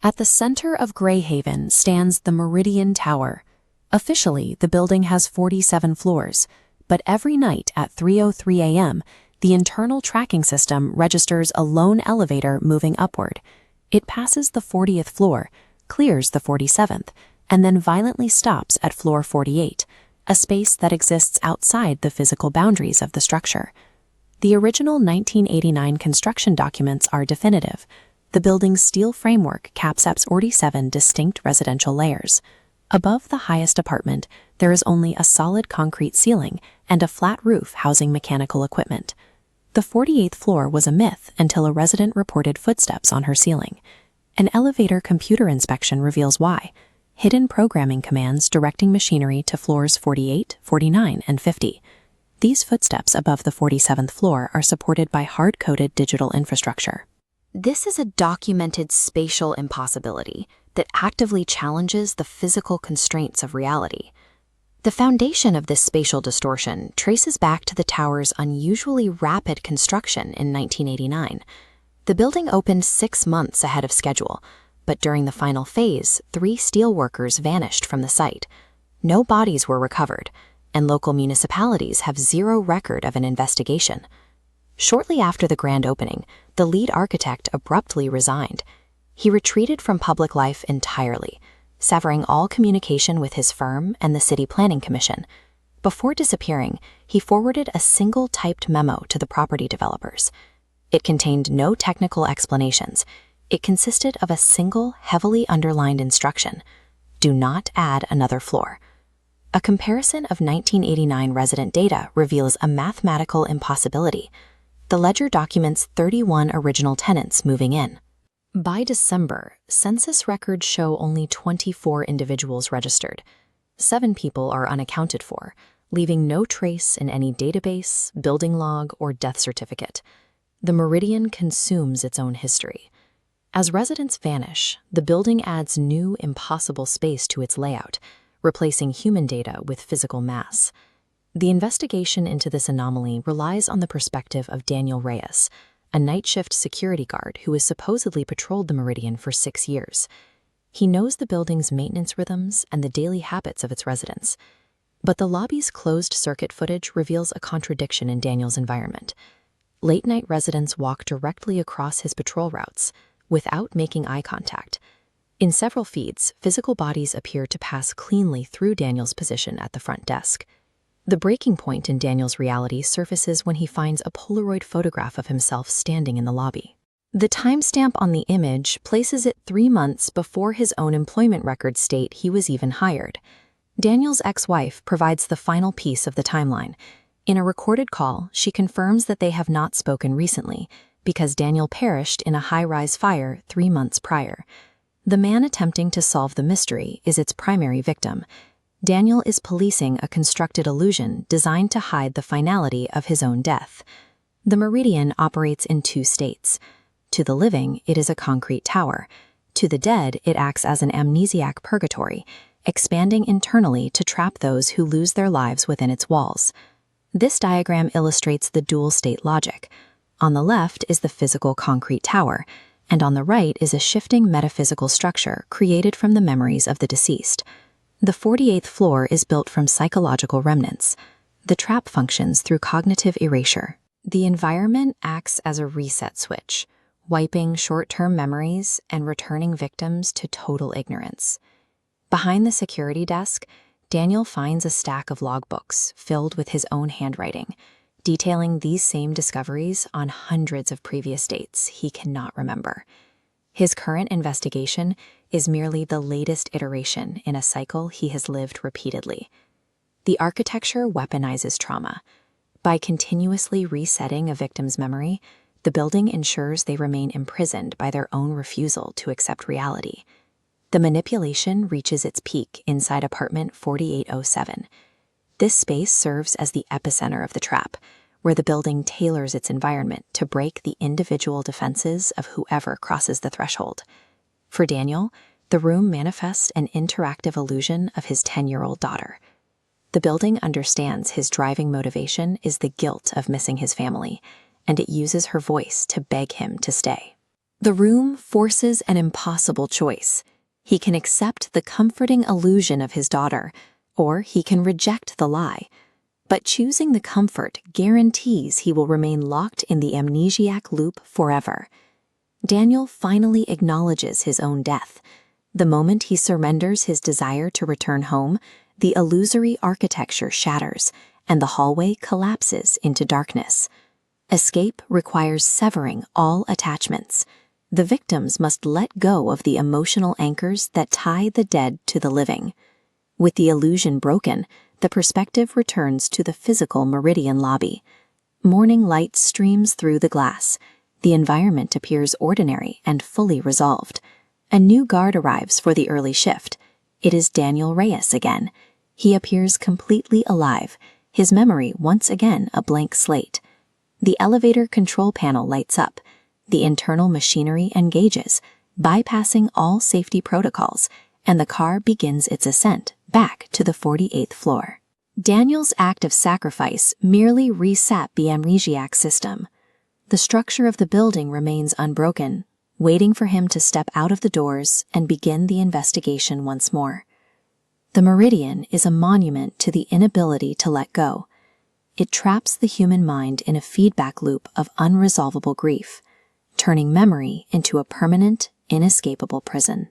At the center of Greyhaven stands the Meridian Tower. Officially, the building has 47 floors, but every night at 3:03 a.m., the internal tracking system registers a lone elevator moving upward. It passes the 40th floor, clears the 47th, and then violently stops at floor 48, a space that exists outside the physical boundaries of the structure. The original 1989 construction documents are definitive. The building's steel framework caps 47 distinct residential layers. Above the highest apartment, there is only a solid concrete ceiling and a flat roof housing mechanical equipment. The 48th floor was a myth until a resident reported footsteps on her ceiling. An elevator computer inspection reveals why. Hidden programming commands directing machinery to floors 48, 49, and 50. These footsteps above the 47th floor are supported by hard-coded digital infrastructure. This is a documented spatial impossibility that actively challenges the physical constraints of reality. The foundation of this spatial distortion traces back to the tower's unusually rapid construction in 1989. The building opened 6 months ahead of schedule, but during the final phase, 3 steelworkers vanished from the site. No bodies were recovered, and local municipalities have zero record of an investigation. Shortly after the grand opening, the lead architect abruptly resigned. He retreated from public life entirely, severing all communication with his firm and the City Planning Commission. Before disappearing, he forwarded a single typed memo to the property developers. It contained no technical explanations. It consisted of a single, heavily underlined instruction: do not add another floor. A comparison of 1989 resident data reveals a mathematical impossibility. The ledger documents 31 original tenants moving in. By December, census records show only 24 individuals registered. 7 people are unaccounted for, leaving no trace in any database, building log, or death certificate. The Meridian consumes its own history. As residents vanish, the building adds new, impossible space to its layout, replacing human data with physical mass. The investigation into this anomaly relies on the perspective of Daniel Reyes, a night shift security guard who has supposedly patrolled the Meridian for 6 years. He knows the building's maintenance rhythms and the daily habits of its residents. But the lobby's closed-circuit footage reveals a contradiction in Daniel's environment. Late-night residents walk directly across his patrol routes, without making eye contact. In several feeds, physical bodies appear to pass cleanly through Daniel's position at the front desk. The breaking point in Daniel's reality surfaces when he finds a Polaroid photograph of himself standing in the lobby. The timestamp on the image places it 3 months before his own employment records state he was even hired. Daniel's ex-wife provides the final piece of the timeline. In a recorded call, she confirms that they have not spoken recently because Daniel perished in a high-rise fire 3 months prior. The man attempting to solve the mystery is its primary victim. Daniel is policing a constructed illusion designed to hide the finality of his own death. The Meridian operates in 2 states. To the living, it is a concrete tower. To the dead, it acts as an amnesiac purgatory, expanding internally to trap those who lose their lives within its walls. This diagram illustrates the dual-state logic. On the left is the physical concrete tower, and on the right is a shifting metaphysical structure created from the memories of the deceased. The 48th floor is built from psychological remnants. The trap functions through cognitive erasure. The environment acts as a reset switch, wiping short-term memories and returning victims to total ignorance. Behind the security desk, Daniel finds a stack of logbooks filled with his own handwriting, detailing these same discoveries on hundreds of previous dates he cannot remember. His current investigation is merely the latest iteration in a cycle he has lived repeatedly. The architecture weaponizes trauma. By continuously resetting a victim's memory, the building ensures they remain imprisoned by their own refusal to accept reality. The manipulation reaches its peak inside apartment 4807. This space serves as the epicenter of the trap, where the building tailors its environment to break the individual defenses of whoever crosses the threshold. For Daniel, the room manifests an interactive illusion of his 10-year-old daughter. The building understands his driving motivation is the guilt of missing his family, and it uses her voice to beg him to stay. The room forces an impossible choice. He can accept the comforting illusion of his daughter, or he can reject the lie. But choosing the comfort guarantees he will remain locked in the amnesiac loop forever. Daniel finally acknowledges his own death. The moment he surrenders his desire to return home, the illusory architecture shatters, and the hallway collapses into darkness. Escape requires severing all attachments. The victims must let go of the emotional anchors that tie the dead to the living. With the illusion broken, the perspective returns to the physical meridian lobby. Morning light streams through the glass. The environment appears ordinary and fully resolved. A new guard arrives for the early shift. It is Daniel Reyes again. He appears completely alive, his memory once again a blank slate. The elevator control panel lights up. The internal machinery engages, bypassing all safety protocols, and the car begins its ascent back to the 48th floor. Daniel's act of sacrifice merely reset the amnesiac system. The structure of the building remains unbroken, waiting for him to step out of the doors and begin the investigation once more. The meridian is a monument to the inability to let go. It traps the human mind in a feedback loop of unresolvable grief, turning memory into a permanent, inescapable prison.